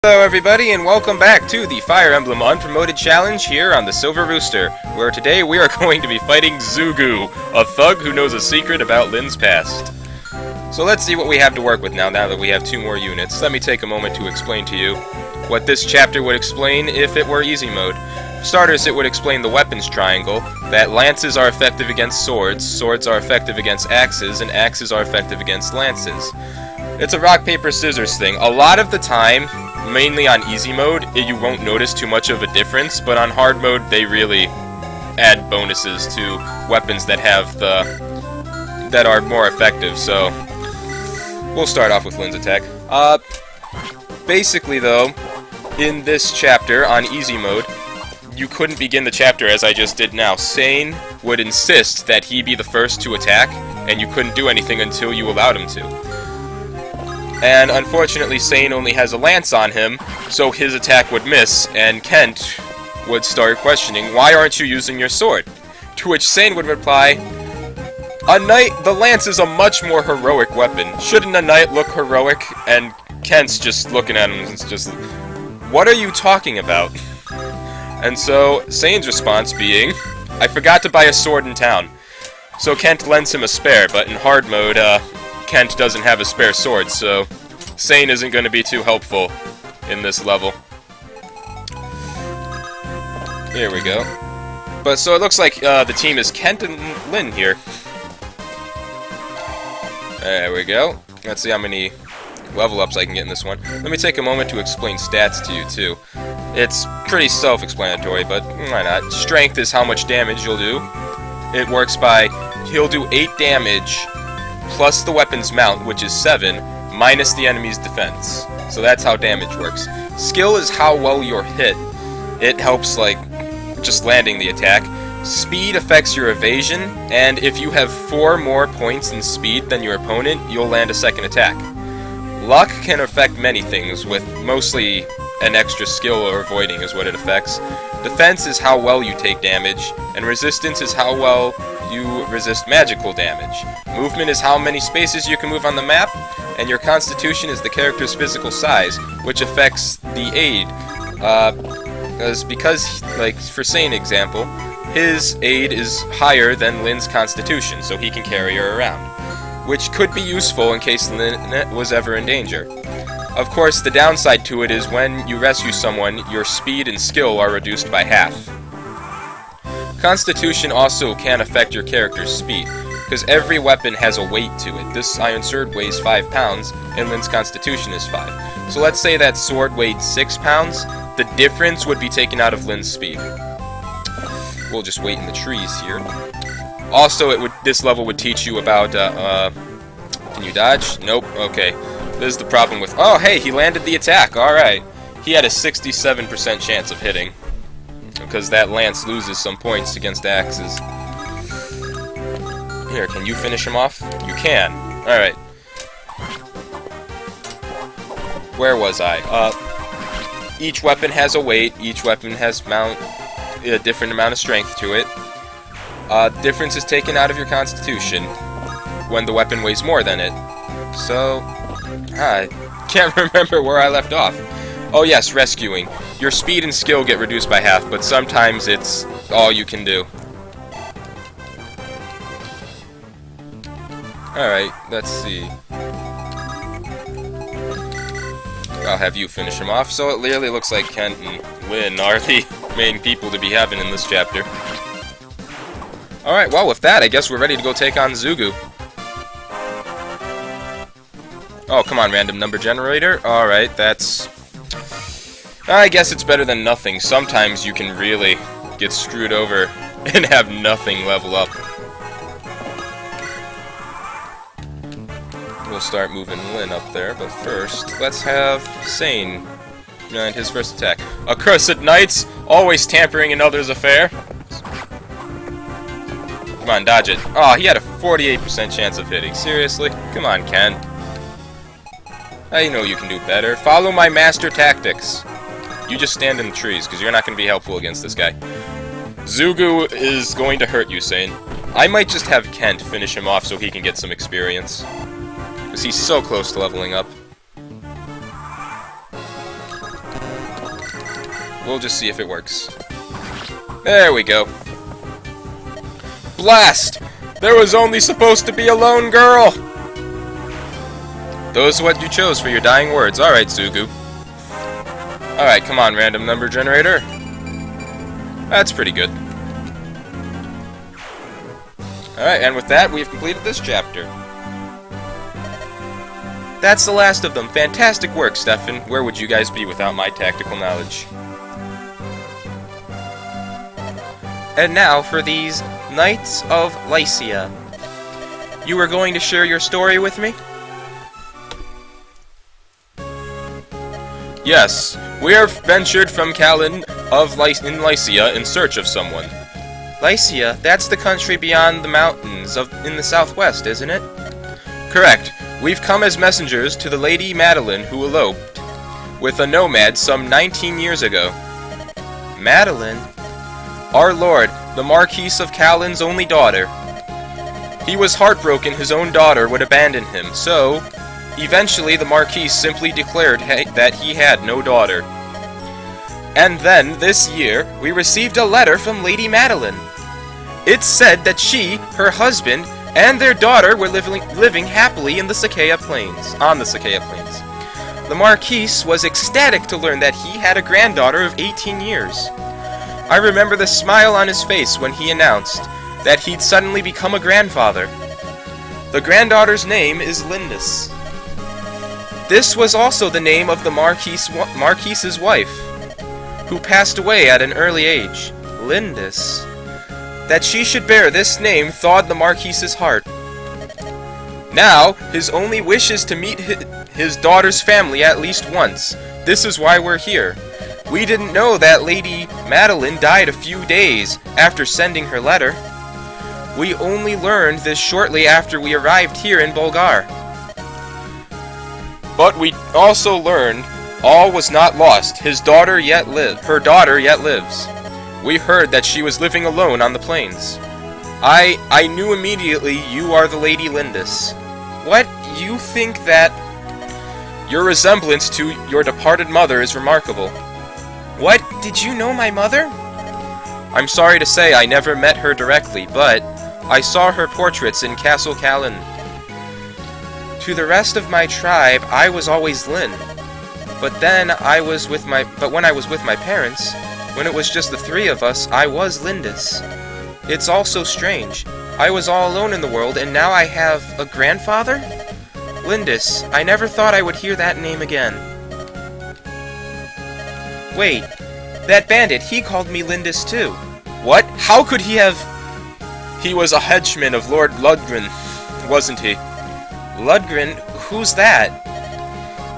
Hello everybody and welcome back to the Fire Emblem Unpromoted Challenge here on the Silver Rooster, where today we are going to be fighting Zugu, a thug who knows a secret about Lin's past. So let's see what we have to work with now that we have 2 more units. Let me take a moment to explain to you what this chapter would explain if it were easy mode. For starters, it would explain the weapons triangle, that lances are effective against swords, swords are effective against axes, and axes are effective against lances. It's a rock, paper, scissors thing. A lot of the time, mainly on easy mode, you won't notice too much of a difference, but on hard mode, they really add bonuses to weapons that are more effective, so we'll start off with Lin's attack. Basically though, in this chapter, on easy mode, you couldn't begin the chapter as I just did now. Sane would insist that he be the first to attack, and you couldn't do anything until you allowed him to. And unfortunately, Sane only has a lance on him, so his attack would miss, and Kent would start questioning, "Why aren't you using your sword?" To which Sane would reply, the lance is a much more heroic weapon. Shouldn't a knight look heroic?" And Kent's just looking at him and just, "What are you talking about?" And so, Sane's response being, "I forgot to buy a sword in town." So Kent lends him a spare, but in hard mode, Kent doesn't have a spare sword, so Sane isn't going to be too helpful in this level. Here we go. But so it looks like the team is Kent and Lin here. There we go. Let's see how many level ups I can get in this one. Let me take a moment to explain stats to you too. It's pretty self-explanatory, but why not? Strength is how much damage you'll do. It works by, he'll do 8 damage plus the weapon's mount, which is 7, minus the enemy's defense. So that's how damage works. Skill is how well you're hit. It helps, like, just landing the attack. Speed affects your evasion, and if you have 4 more points in speed than your opponent, you'll land a second attack. Luck can affect many things, with mostly an extra skill or avoiding is what it affects. Defense is how well you take damage, and resistance is how well you resist magical damage. Movement is how many spaces you can move on the map, and your constitution is the character's physical size, which affects the aid. Because, like, for Sane example, his aid is higher than Lin's constitution, so he can carry her around, which could be useful in case Lin was ever in danger. Of course, the downside to it is when you rescue someone, your speed and skill are reduced by half. Constitution also can affect your character's speed, because every weapon has a weight to it. This iron sword weighs 5 pounds, and Lin's constitution is 5. So let's say that sword weighed 6 pounds, the difference would be taken out of Lin's speed. We'll just wait in the trees here. Also, this level would teach you about, can you dodge? Nope, okay. This is the problem with, oh hey, he landed the attack, alright. He had a 67% chance of hitting, because that lance loses some points against axes. Here, can you finish him off? You can. Alright. Where was I? Each weapon has a weight, each weapon has a different amount of strength to it. Difference is taken out of your constitution when the weapon weighs more than it. So, I can't remember where I left off. Oh yes, rescuing. Your speed and skill get reduced by half, but sometimes it's all you can do. Alright, let's see. I'll have you finish him off. So it really looks like Kent and Lin are the main people to be having in this chapter. Alright, well with that, I guess we're ready to go take on Zugu. Oh, come on, random number generator. Alright, that's... I guess it's better than nothing. Sometimes you can really get screwed over and have nothing level up. We'll start moving Lin up there, but first, let's have Sane and his first attack. Accursed knights, always tampering in others' affair. Come on, dodge it. Oh, he had a 48% chance of hitting. Seriously? Come on, Ken. I know you can do better. Follow my master tactics. You just stand in the trees, because you're not going to be helpful against this guy. Zugu is going to hurt you, Sane. I might just have Kent finish him off so he can get some experience, because he's so close to leveling up. We'll just see if it works. There we go. Blast! There was only supposed to be a lone girl! Those are what you chose for your dying words. Alright, Zugu. Alright, come on, random number generator. That's pretty good. Alright, and with that, we've completed this chapter. That's the last of them. Fantastic work, Stefan. Where would you guys be without my tactical knowledge? And now for these Knights of Lycia. You were going to share your story with me? Yes, we are ventured from Callan in Lycia in search of someone. Lycia? That's the country beyond the mountains in the southwest, isn't it? Correct. We've come as messengers to the Lady Madeline who eloped with a nomad some 19 years ago. Madeline? Our lord, the Marquis of Callan's only daughter. He was heartbroken his own daughter would abandon him, so eventually the Marquis simply declared that he had no daughter. And then, this year, we received a letter from Lady Madeline. It said that she, her husband, and their daughter were living happily in the Sakea Plains, on the Sakea Plains. The Marquis was ecstatic to learn that he had a granddaughter of 18 years. I remember the smile on his face when he announced that he'd suddenly become a grandfather. The granddaughter's name is Lindis. This was also the name of the Marquis's wife, who passed away at an early age, Lindis. That she should bear this name thawed the Marquis's heart. Now, his only wish is to meet his daughter's family at least once. This is why we're here. We didn't know that Lady Madeline died a few days after sending her letter. We only learned this shortly after we arrived here in Bulgar. But we also learned all was not lost. Her daughter yet lives. We heard that she was living alone on the plains. I knew immediately you are the Lady Lindis. What? You think that... Your resemblance to your departed mother is remarkable. What? Did you know my mother? I'm sorry to say I never met her directly, but I saw her portraits in Castle Callan. To the rest of my tribe, I was always Lin. But when I was with my parents, when it was just the three of us, I was Lindis. It's all so strange. I was all alone in the world, and now I have a grandfather? Lindis, I never thought I would hear that name again. Wait, that bandit, he called me Lindis too. What? How could he have... He was a henchman of Lord Ludgren, wasn't he? Ludgren? Who's that?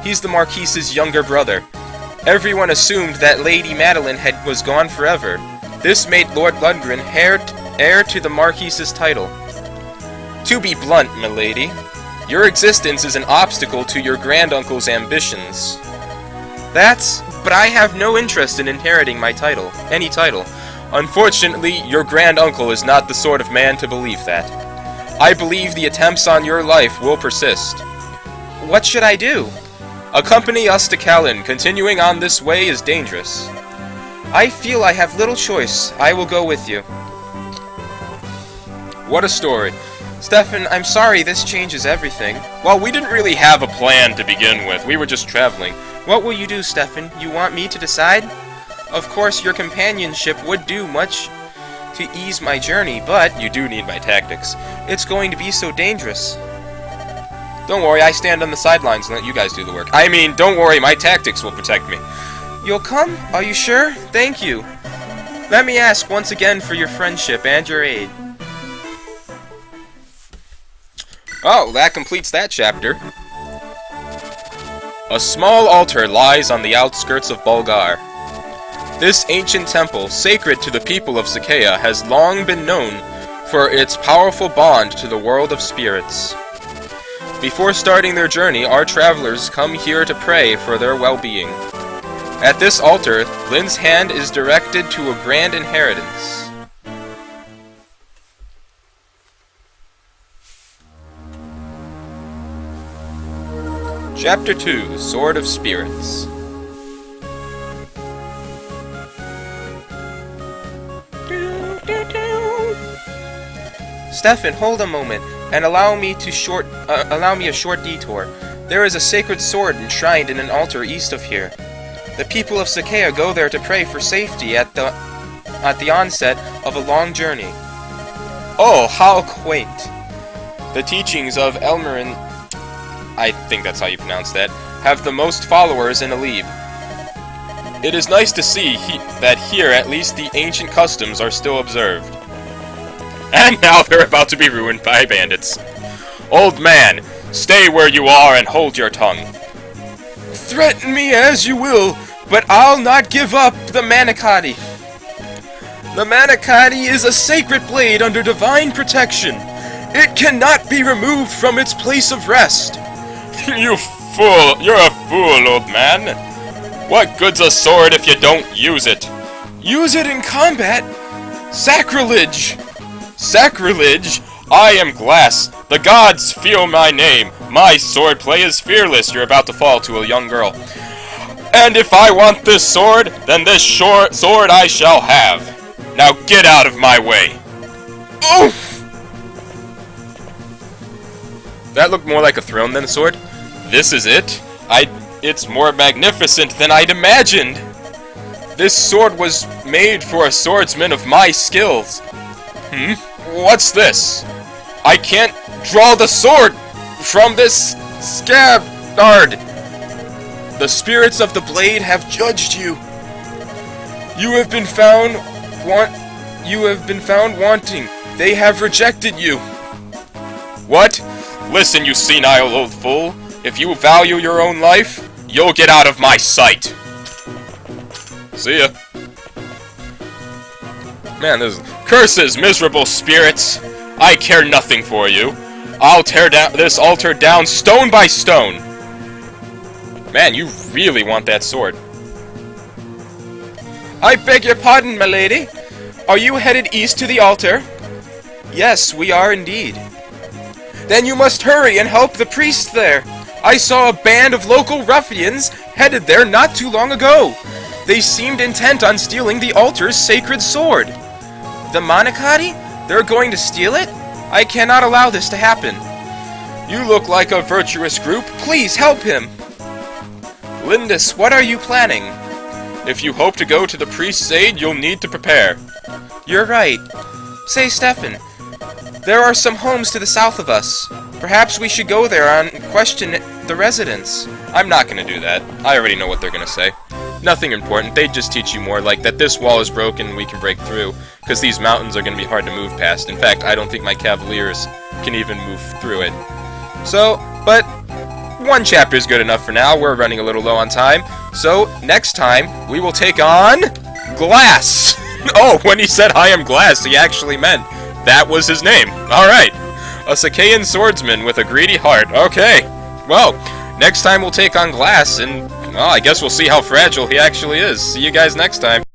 He's the Marquis's younger brother. Everyone assumed that Lady Madeline was gone forever. This made Lord Ludgren heir to the Marquis's title. To be blunt, milady, your existence is an obstacle to your granduncle's ambitions. But I have no interest in inheriting my title, any title. Unfortunately, your granduncle is not the sort of man to believe that. I believe the attempts on your life will persist. What should I do? Accompany us to Callan. Continuing on this way is dangerous. I feel I have little choice. I will go with you. What a story. Stefan, I'm sorry this changes everything. Well, we didn't really have a plan to begin with. We were just traveling. What will you do, Stefan? You want me to decide? Of course, your companionship would do much to ease my journey, but you do need my tactics. It's going to be so dangerous. Don't worry, I stand on the sidelines and let you guys do the work. I mean, don't worry, my tactics will protect me. You'll come? Are you sure? Thank you. Let me ask once again for your friendship and your aid. Oh, that completes that chapter. A small altar lies on the outskirts of Bulgar. This ancient temple, sacred to the people of Sakea, has long been known for its powerful bond to the world of spirits. Before starting their journey, our travelers come here to pray for their well-being. At this altar, Lin's hand is directed to a grand inheritance. Chapter 2, Sword of Spirits. Stefan, hold a moment, and allow me a short detour. There is a sacred sword enshrined in an altar east of here. The people of Sakea go there to pray for safety at the onset of a long journey. Oh, how quaint! The teachings of Elmerin, I think that's how you pronounce that, have the most followers in Alib. It is nice to see that here at least the ancient customs are still observed. And now they're about to be ruined by bandits. Old man, stay where you are and hold your tongue. Threaten me as you will, but I'll not give up the Manicotti. The Manicotti is a sacred blade under divine protection. It cannot be removed from its place of rest. You fool! You're a fool, old man. What good's a sword if you don't use it? Use it in combat? Sacrilege! Sacrilege? I am Glass. The gods feel my name. My swordplay is fearless. You're about to fall to a young girl. And if I want this sword, then this sword I shall have. Now get out of my way. Oof! That looked more like a throne than a sword. This is it? It's more magnificent than I'd imagined. This sword was made for a swordsman of my skills. What's this? I can't draw the sword from this scabbard. The spirits of the blade have judged you. You have been found wanting. They have rejected you. What? Listen, you senile old fool. If you value your own life, you'll get out of my sight. See ya. Man, this curses, miserable spirits. I care nothing for you. I'll tear down this altar down stone by stone. Man, you really want that sword. I beg your pardon, my lady. Are you headed east to the altar? Yes, we are indeed. Then you must hurry and help the priest there. I saw a band of local ruffians headed there not too long ago. They seemed intent on stealing the altar's sacred sword. The Manicotti? They're going to steal it? I cannot allow this to happen. You look like a virtuous group. Please help him. Lindis, what are you planning? If you hope to go to the priest's aid, you'll need to prepare. You're right. Say, Stefan, there are some homes to the south of us. Perhaps we should go there and question the residents. I'm not going to do that. I already know what they're going to say. Nothing important. They just teach you more, like that this wall is broken and we can break through, because these mountains are going to be hard to move past. In fact, I don't think my cavaliers can even move through it. So, but one chapter is good enough for now. We're running a little low on time. So, next time, we will take on Glass. Oh, when he said I am Glass, he actually meant that was his name. Alright. A Sakean swordsman with a greedy heart. Okay. Well, next time we'll take on Glass, and well, I guess we'll see how fragile he actually is. See you guys next time.